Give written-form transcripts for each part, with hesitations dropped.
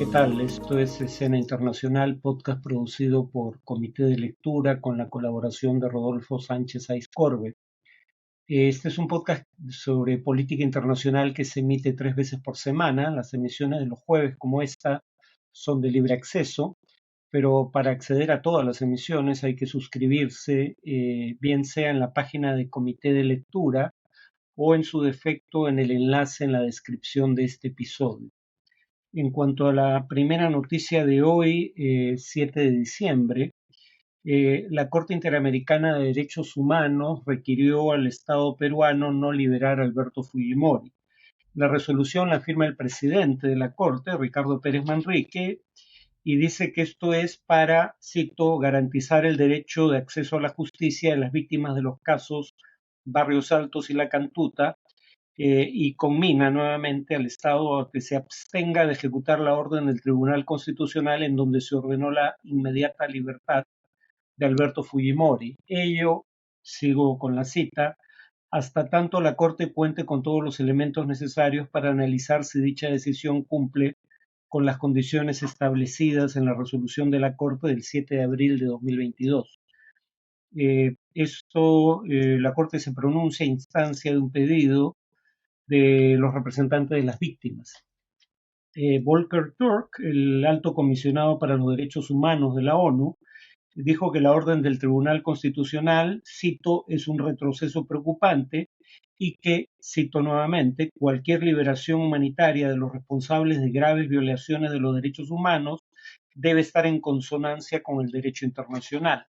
¿Qué tal? Esto es Escena Internacional, podcast producido por Comité de Lectura con la colaboración de Rodolfo Sánchez Aizcorbe. Este es un podcast sobre política internacional que se emite 3 veces por semana. Las emisiones de los jueves, como esta, son de libre acceso, pero para acceder a todas las emisiones hay que suscribirse, bien sea en la página de Comité de Lectura o en su defecto en el enlace en la descripción de este episodio. En cuanto a la primera noticia de hoy, 7 de diciembre, la Corte Interamericana de Derechos Humanos requirió al Estado peruano no liberar a Alberto Fujimori. La resolución la firma el presidente de la Corte, Ricardo Pérez Manrique, y dice que esto es para, cito, garantizar el derecho de acceso a la justicia de las víctimas de los casos Barrios Altos y La Cantuta, y conmina nuevamente al Estado a que se abstenga de ejecutar la orden del Tribunal Constitucional en donde se ordenó la inmediata libertad de Alberto Fujimori. Ello, sigo con la cita, hasta tanto la Corte cuente con todos los elementos necesarios para analizar si dicha decisión cumple con las condiciones establecidas en la resolución de la Corte del 7 de abril de 2022. La Corte se pronuncia a instancia de un pedido de los representantes de las víctimas. Volker Turk, el alto comisionado para los derechos humanos de la ONU, dijo que la orden del Tribunal Constitucional, cito, es un retroceso preocupante y que, cito nuevamente, cualquier liberación humanitaria de los responsables de graves violaciones de los derechos humanos debe estar en consonancia con el derecho internacional.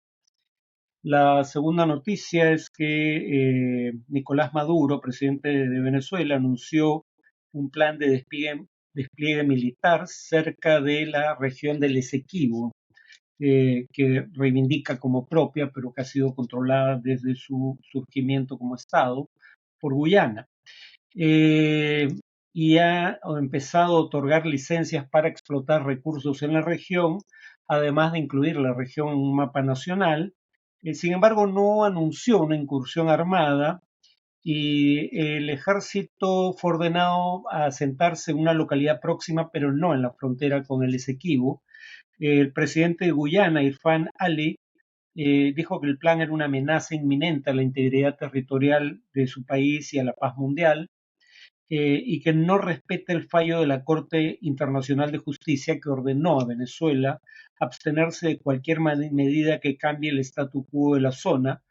La segunda noticia es que Nicolás Maduro, presidente de Venezuela, anunció un plan de despliegue militar cerca de la región del Esequibo, que reivindica como propia, pero que ha sido controlada desde su surgimiento como Estado por Guyana. Y ha empezado a otorgar licencias para explotar recursos en la región, además de incluir la región en un mapa nacional. Sin embargo, no anunció una incursión armada y el ejército fue ordenado a asentarse en una localidad próxima, pero no en la frontera con el Esequibo. El presidente de Guyana, Irfan Ali, dijo que el plan era una amenaza inminente a la integridad territorial de su país y a la paz mundial, y que no respeta el fallo de la Corte Internacional de Justicia que ordenó a Venezuela abstenerse de cualquier medida que cambie el statu quo de la zona,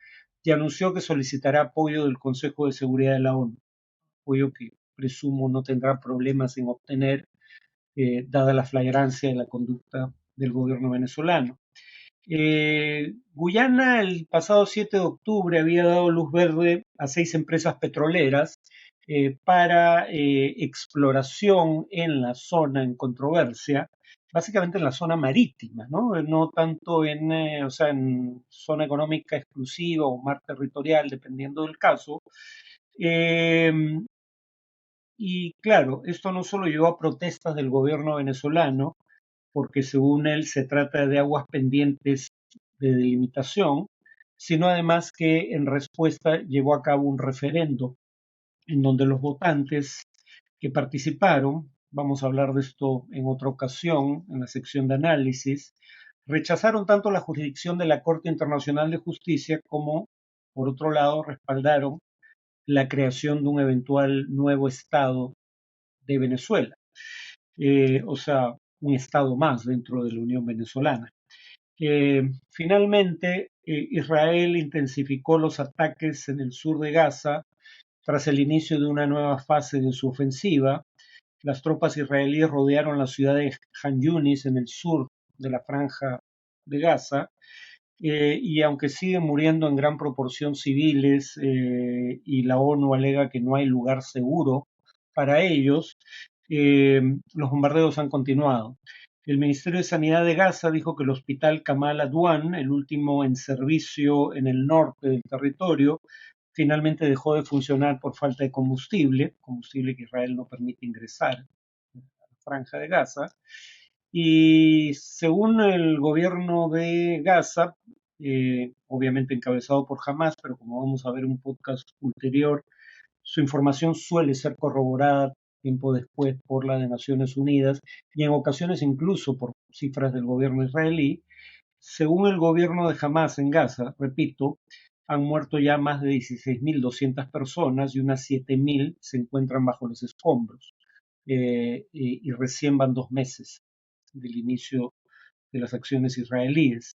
y anunció que solicitará apoyo del Consejo de Seguridad de la ONU, apoyo que presumo no tendrá problemas en obtener, dada la flagrancia de la conducta del gobierno venezolano. Guyana el pasado 7 de octubre había dado luz verde a 6 empresas petroleras para exploración en la zona en controversia, básicamente en la zona marítima, no tanto en zona económica exclusiva o mar territorial, dependiendo del caso. Eh, y claro, esto no solo llevó a protestas del gobierno venezolano, porque según él se trata de aguas pendientes de delimitación, sino además que en respuesta llevó a cabo un referendo en donde los votantes que participaron, vamos a hablar de esto en otra ocasión, en la sección de análisis, rechazaron tanto la jurisdicción de la Corte Internacional de Justicia como, por otro lado, respaldaron la creación de un eventual nuevo Estado de Venezuela, o sea, un Estado más dentro de la Unión Venezolana. Finalmente, Israel intensificó los ataques en el sur de Gaza tras el inicio de una nueva fase de su ofensiva. Las tropas israelíes rodearon la ciudad de Han Yunis en el sur de la franja de Gaza, y aunque siguen muriendo en gran proporción civiles, y la ONU alega que no hay lugar seguro para ellos, los bombardeos han continuado. El Ministerio de Sanidad de Gaza dijo que el hospital Kamal Adwan, el último en servicio en el norte del territorio, finalmente dejó de funcionar por falta de combustible que Israel no permite ingresar a la franja de Gaza. Y según el gobierno de Gaza, obviamente encabezado por Hamas, pero como vamos a ver en un podcast ulterior, su información suele ser corroborada tiempo después por la de Naciones Unidas y en ocasiones incluso por cifras del gobierno israelí. Según el gobierno de Hamas en Gaza, repito, han muerto ya más de 16.200 personas y unas 7.000 se encuentran bajo los escombros. Y recién van 2 meses del inicio de las acciones israelíes.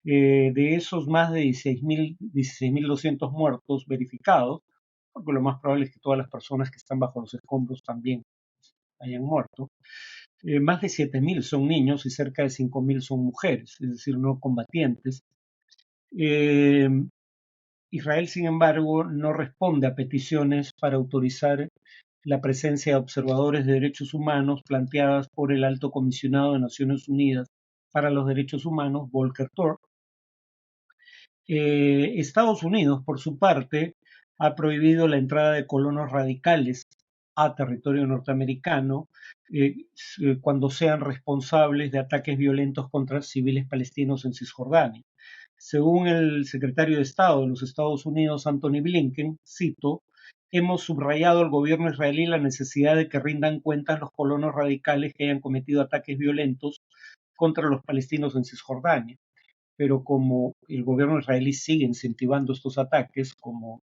De esos más de 16.200 muertos verificados, porque lo más probable es que todas las personas que están bajo los escombros también hayan muerto, más de 7.000 son niños y cerca de 5.000 son mujeres, es decir, no combatientes. Eh, Israel, sin embargo, no responde a peticiones para autorizar la presencia de observadores de derechos humanos planteadas por el Alto Comisionado de Naciones Unidas para los Derechos Humanos, Volker Turk. Estados Unidos, por su parte, ha prohibido la entrada de colonos radicales a territorio norteamericano cuando sean responsables de ataques violentos contra civiles palestinos en Cisjordania. Según el secretario de Estado de los Estados Unidos, Anthony Blinken, cito, hemos subrayado al gobierno israelí la necesidad de que rindan cuentas los colonos radicales que hayan cometido ataques violentos contra los palestinos en Cisjordania. Pero como el gobierno israelí sigue incentivando estos ataques, como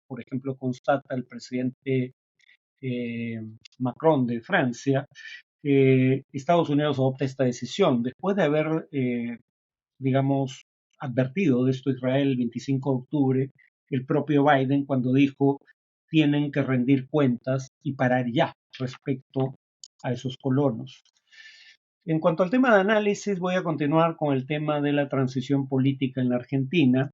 por ejemplo constata el presidente Macron de Francia, Estados Unidos adopta esta decisión después de haber, digamos, advertido de esto a Israel el 25 de octubre, el propio Biden cuando dijo tienen que rendir cuentas y parar ya respecto a esos colonos. En cuanto al tema de análisis, voy a continuar con el tema de la transición política en la Argentina.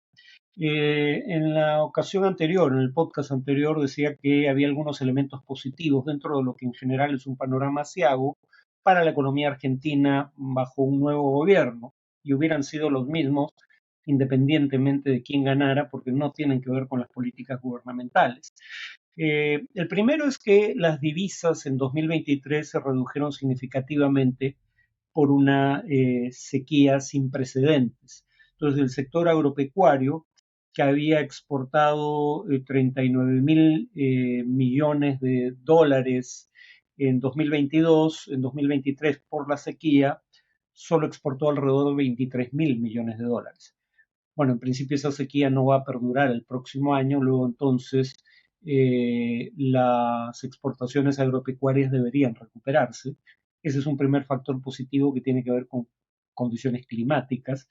En la ocasión anterior, en el podcast anterior, decía que había algunos elementos positivos dentro de lo que en general es un panorama asiago para la economía argentina bajo un nuevo gobierno, y hubieran sido los mismos independientemente de quién ganara, porque no tienen que ver con las políticas gubernamentales. El primero es que las divisas en 2023 se redujeron significativamente por una sequía sin precedentes. Entonces, el sector agropecuario, que había exportado 39.000 millones de dólares en 2022, en 2023 por la sequía, solo exportó alrededor de 23.000 millones de dólares. Bueno, en principio esa sequía no va a perdurar el próximo año, luego entonces las exportaciones agropecuarias deberían recuperarse. Ese es un primer factor positivo que tiene que ver con condiciones climáticas.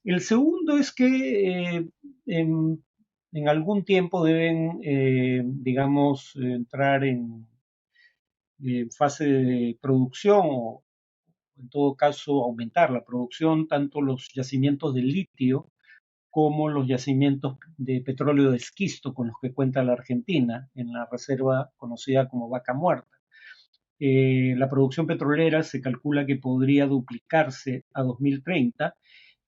El segundo es que en algún tiempo deben, digamos, entrar en fase de producción o en todo caso aumentar la producción, tanto los yacimientos de litio como los yacimientos de petróleo de esquisto con los que cuenta la Argentina en la reserva conocida como Vaca Muerta. La producción petrolera se calcula que podría duplicarse a 2030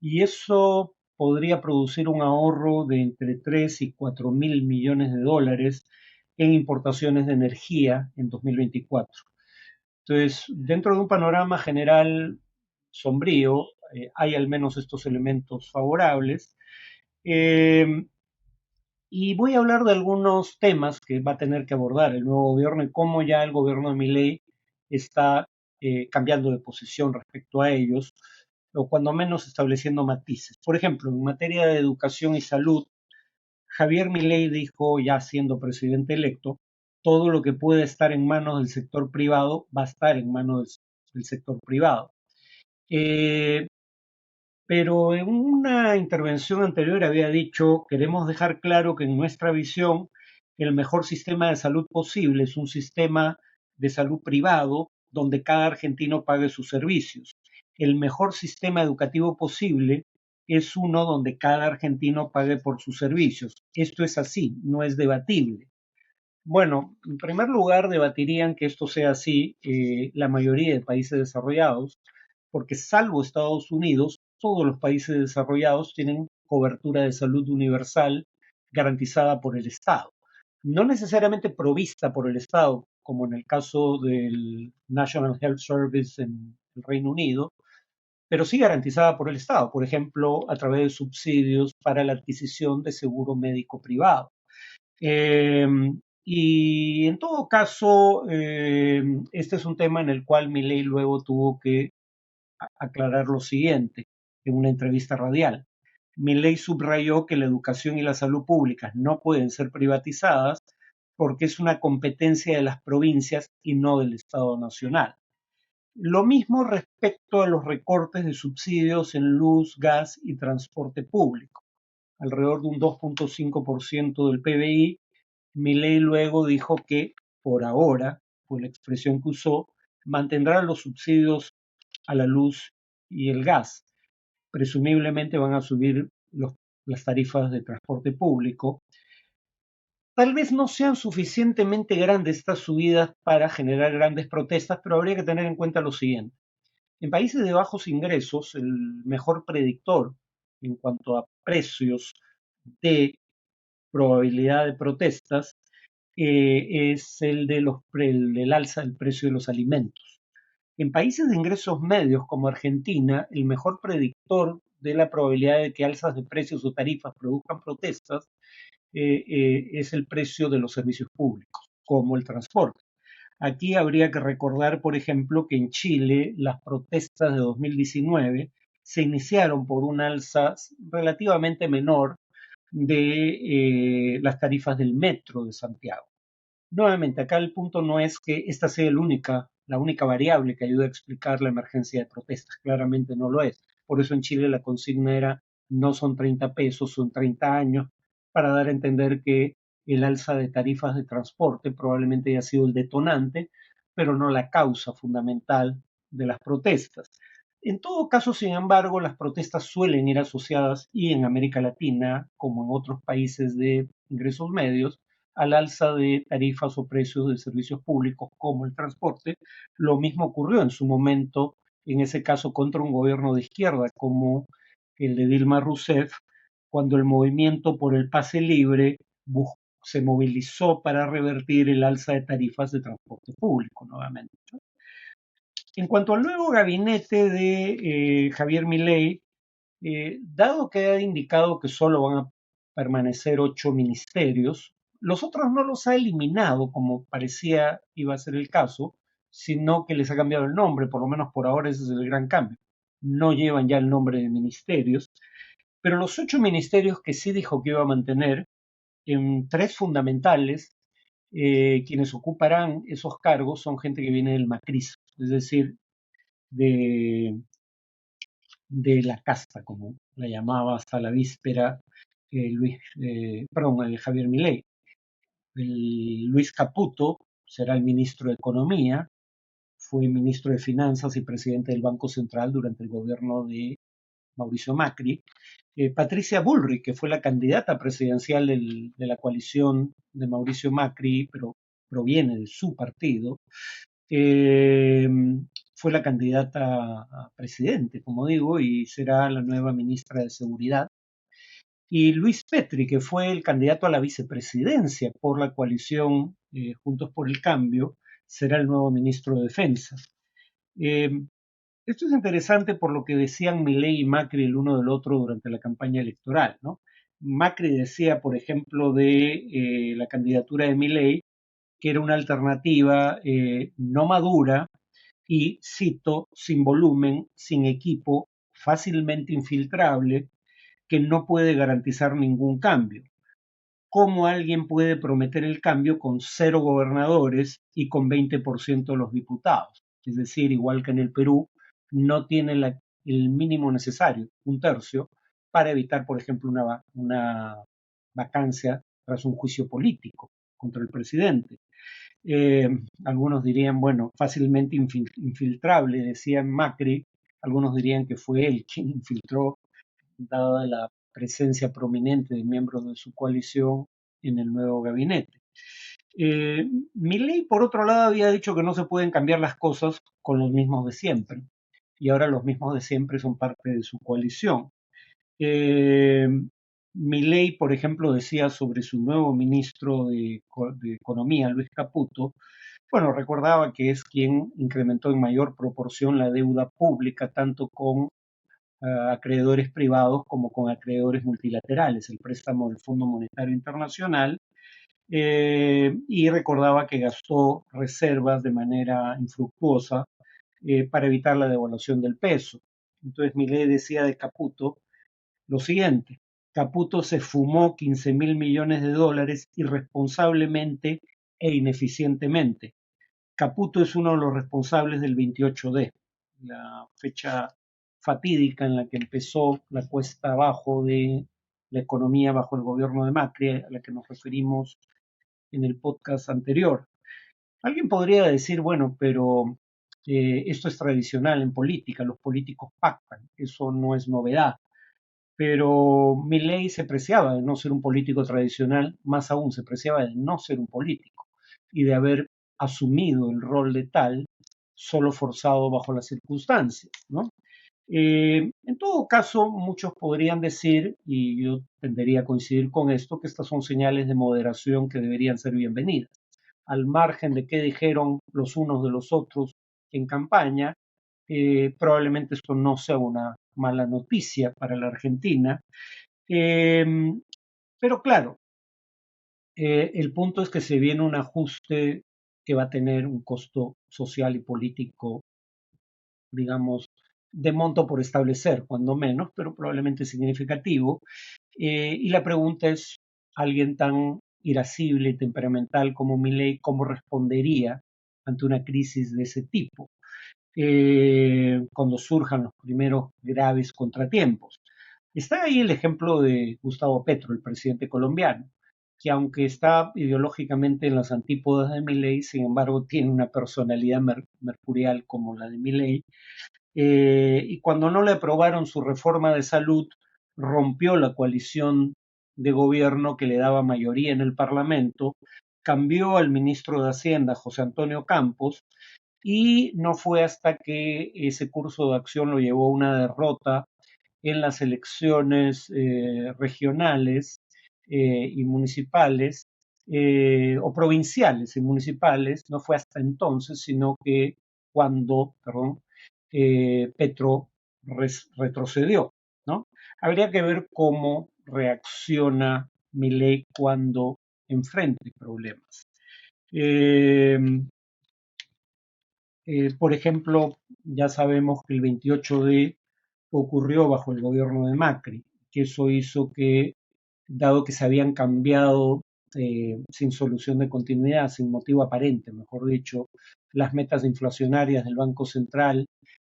y eso podría producir un ahorro de entre 3 y 4 mil millones de dólares en importaciones de energía en 2024. Entonces, dentro de un panorama general sombrío, hay al menos estos elementos favorables. Eh, y voy a hablar de algunos temas que va a tener que abordar el nuevo gobierno y cómo ya el gobierno de Milei está cambiando de posición respecto a ellos, o cuando menos estableciendo matices. Por ejemplo, en materia de educación y salud, Javier Milei dijo, ya siendo presidente electo, todo lo que puede estar en manos del sector privado va a estar en manos del sector privado. Eh, pero en una intervención anterior había dicho, queremos dejar claro que en nuestra visión el mejor sistema de salud posible es un sistema de salud privado donde cada argentino pague sus servicios. El mejor sistema educativo posible es uno donde cada argentino pague por sus servicios. Esto es así, no es debatible. Bueno, en primer lugar, debatirían que esto sea así la mayoría de países desarrollados, porque salvo Estados Unidos, todos los países desarrollados tienen cobertura de salud universal garantizada por el Estado. No necesariamente provista por el Estado, como en el caso del National Health Service en el Reino Unido, pero sí garantizada por el Estado, por ejemplo, a través de subsidios para la adquisición de seguro médico privado. Eh, Y en todo caso, este es un tema en el cual Milei luego tuvo que aclarar lo siguiente en una entrevista radial. Milei subrayó que la educación y la salud públicas no pueden ser privatizadas porque es una competencia de las provincias y no del Estado Nacional. Lo mismo respecto a los recortes de subsidios en luz, gas y transporte público, alrededor de un 2,5% del PBI. Milei luego dijo que, por ahora, fue la expresión que usó, mantendrá los subsidios a la luz y el gas. Presumiblemente van a subir las tarifas de transporte público. Tal vez no sean suficientemente grandes estas subidas para generar grandes protestas, pero habría que tener en cuenta lo siguiente. En países de bajos ingresos, el mejor predictor en cuanto a precios de probabilidad de protestas es el del alza del precio de los alimentos. En países de ingresos medios como Argentina, el mejor predictor de la probabilidad de que alzas de precios o tarifas produzcan protestas es el precio de los servicios públicos, como el transporte. Aquí habría que recordar, por ejemplo, que en Chile las protestas de 2019 se iniciaron por un alza relativamente menor de las tarifas del metro de Santiago. Nuevamente, acá el punto no es que esta sea la única variable que ayude a explicar la emergencia de protestas. Claramente no lo es. Por eso en Chile la consigna era no son 30 pesos, son 30 años, para dar a entender que el alza de tarifas de transporte probablemente haya sido el detonante, pero no la causa fundamental de las protestas. En todo caso, sin embargo, las protestas suelen ir asociadas, y en América Latina, como en otros países de ingresos medios, al alza de tarifas o precios de servicios públicos como el transporte. Lo mismo ocurrió en su momento, en ese caso contra un gobierno de izquierda como el de Dilma Rousseff, cuando el movimiento por el pase libre se movilizó para revertir el alza de tarifas de transporte público nuevamente. En cuanto al nuevo gabinete de Javier Milei, dado que ha indicado que solo van a permanecer 8 ministerios, los otros no los ha eliminado, como parecía iba a ser el caso, sino que les ha cambiado el nombre, por lo menos por ahora ese es el gran cambio. No llevan ya el nombre de ministerios, pero los 8 ministerios que sí dijo que iba a mantener, en tres fundamentales, quienes ocuparán esos cargos son gente que viene del macrismo, es decir, de de la casta, como la llamaba hasta la víspera Javier Milei. Luis Caputo será el ministro de Economía, fue ministro de Finanzas y presidente del Banco Central durante el gobierno de Mauricio Macri. Patricia Bullrich, que fue la candidata presidencial de la coalición de Mauricio Macri, pero proviene de su partido, eh, fue la candidata a presidente, como digo, y será la nueva ministra de Seguridad. Y Luis Petri, que fue el candidato a la vicepresidencia por la coalición Juntos por el Cambio, será el nuevo ministro de Defensa. Eh, Esto es interesante por lo que decían Milei y Macri el uno del otro durante la campaña electoral, ¿no? Macri decía, por ejemplo, de la candidatura de Milei, que era una alternativa no madura y, cito, sin volumen, sin equipo, fácilmente infiltrable, que no puede garantizar ningún cambio. ¿Cómo alguien puede prometer el cambio con 0 gobernadores y con 20% de los diputados? Es decir, igual que en el Perú, no tiene el mínimo necesario, un tercio, para evitar, por ejemplo, una vacancia tras un juicio político contra el presidente. Eh, Algunos dirían, bueno, fácilmente infiltrable, decían Macri, algunos dirían que fue él quien infiltró, dada la presencia prominente de miembros de su coalición en el nuevo gabinete. Milei, por otro lado, había dicho que no se pueden cambiar las cosas con los mismos de siempre, y ahora los mismos de siempre son parte de su coalición. Eh, Milei, por ejemplo, decía sobre su nuevo ministro de Economía, Luis Caputo, bueno, recordaba que es quien incrementó en mayor proporción la deuda pública, tanto con acreedores privados como con acreedores multilaterales, el préstamo del Fondo Monetario Internacional, y recordaba que gastó reservas de manera infructuosa para evitar la devaluación del peso. Entonces Milei decía de Caputo lo siguiente: Caputo se fumó 15.000 millones de dólares irresponsablemente e ineficientemente. Caputo es uno de los responsables del 28D, la fecha fatídica en la que empezó la cuesta abajo de la economía bajo el gobierno de Macri, a la que nos referimos en el podcast anterior. Alguien podría decir, bueno, pero esto es tradicional en política, los políticos pactan, eso no es novedad. Pero Milei se preciaba de no ser un político tradicional, más aún se preciaba de no ser un político y de haber asumido el rol de tal solo forzado bajo las circunstancias, ¿no? En todo caso, muchos podrían decir, y yo tendería a coincidir con esto, que estas son señales de moderación que deberían ser bienvenidas. Al margen de qué dijeron los unos de los otros en campaña, probablemente esto no sea una mala noticia para la Argentina. Eh, pero claro, el punto es que se viene un ajuste que va a tener un costo social y político, digamos, de monto por establecer, cuando menos, pero probablemente significativo. Y la pregunta es, alguien tan irascible y temperamental como Milei, ¿cómo respondería ante una crisis de ese tipo? Cuando surjan los primeros graves contratiempos. Está ahí el ejemplo de Gustavo Petro, el presidente colombiano, que aunque está ideológicamente en las antípodas de Milei, sin embargo tiene una personalidad mercurial como la de Milei, y cuando no le aprobaron su reforma de salud, rompió la coalición de gobierno que le daba mayoría en el Parlamento, cambió al ministro de Hacienda, José Antonio Campos, y no fue hasta que ese curso de acción lo llevó a una derrota en las elecciones regionales y municipales, o provinciales y municipales, no fue hasta entonces, sino que cuando, perdón, Petro retrocedió, ¿no? Habría que ver cómo reacciona Milei cuando enfrente problemas. Eh, por ejemplo, ya sabemos que el 28D ocurrió bajo el gobierno de Macri, que eso hizo que, dado que se habían cambiado sin solución de continuidad, sin motivo aparente, mejor dicho, las metas inflacionarias del Banco Central,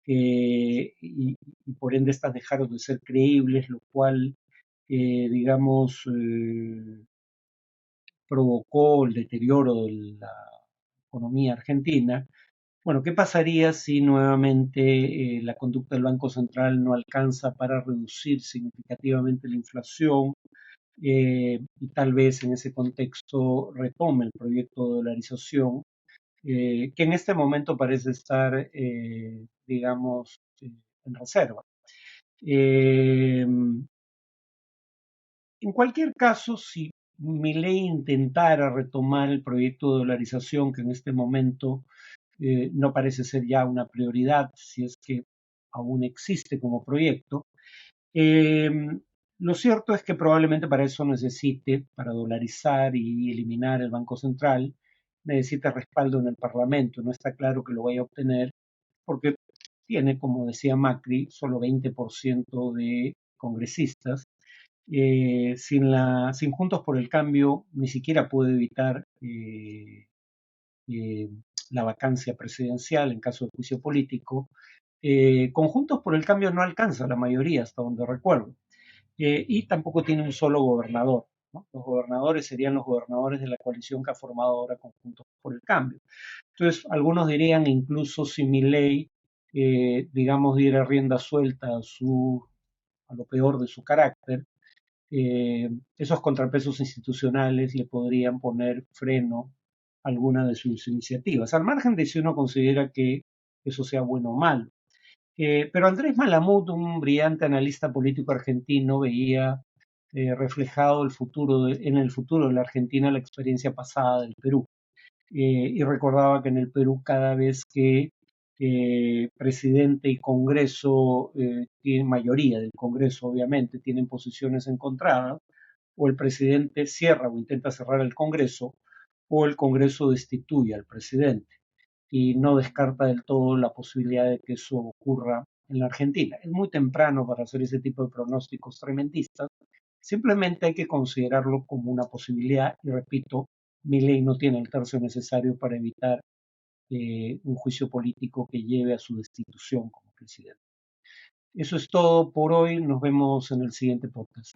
y por ende estas dejaron de ser creíbles, lo cual, digamos, provocó el deterioro de la economía argentina. Bueno, ¿qué pasaría si nuevamente la conducta del Banco Central no alcanza para reducir significativamente la inflación, y tal vez en ese contexto retome el proyecto de dolarización, que en este momento parece estar, digamos, en reserva? Eh, en cualquier caso, si Milei intentara retomar el proyecto de dolarización, que en este momento no parece ser ya una prioridad, si es que aún existe como proyecto. Eh, lo cierto es que probablemente para eso necesite, para dolarizar y eliminar el Banco Central, necesita respaldo en el Parlamento. No está claro que lo vaya a obtener porque tiene, como decía Macri, solo 20% de congresistas. Sin Juntos por el Cambio ni siquiera puede evitar eh, la vacancia presidencial en caso de juicio político. Conjuntos por el Cambio no alcanza la mayoría, hasta donde recuerdo, y tampoco tiene un solo gobernador, ¿no? Los gobernadores serían los gobernadores de la coalición que ha formado ahora Conjuntos por el Cambio. Entonces, algunos dirían, incluso si Milei, digamos, diera rienda suelta a lo peor de su carácter, esos contrapesos institucionales le podrían poner freno a alguna de sus iniciativas, al margen de si uno considera que eso sea bueno o malo. Pero Andrés Malamud, un brillante analista político argentino, veía reflejado en el futuro de la Argentina la experiencia pasada del Perú, y recordaba que en el Perú cada vez que presidente y Congreso, tienen mayoría del Congreso obviamente, tienen posiciones encontradas, o el presidente cierra o intenta cerrar el Congreso, o el Congreso destituye al presidente y no descarta del todo la posibilidad de que eso ocurra en la Argentina. Es muy temprano para hacer ese tipo de pronósticos tremendistas, simplemente hay que considerarlo como una posibilidad y repito, Milei no tiene el tercio necesario para evitar un juicio político que lleve a su destitución como presidente. Eso es todo por hoy, nos vemos en el siguiente podcast.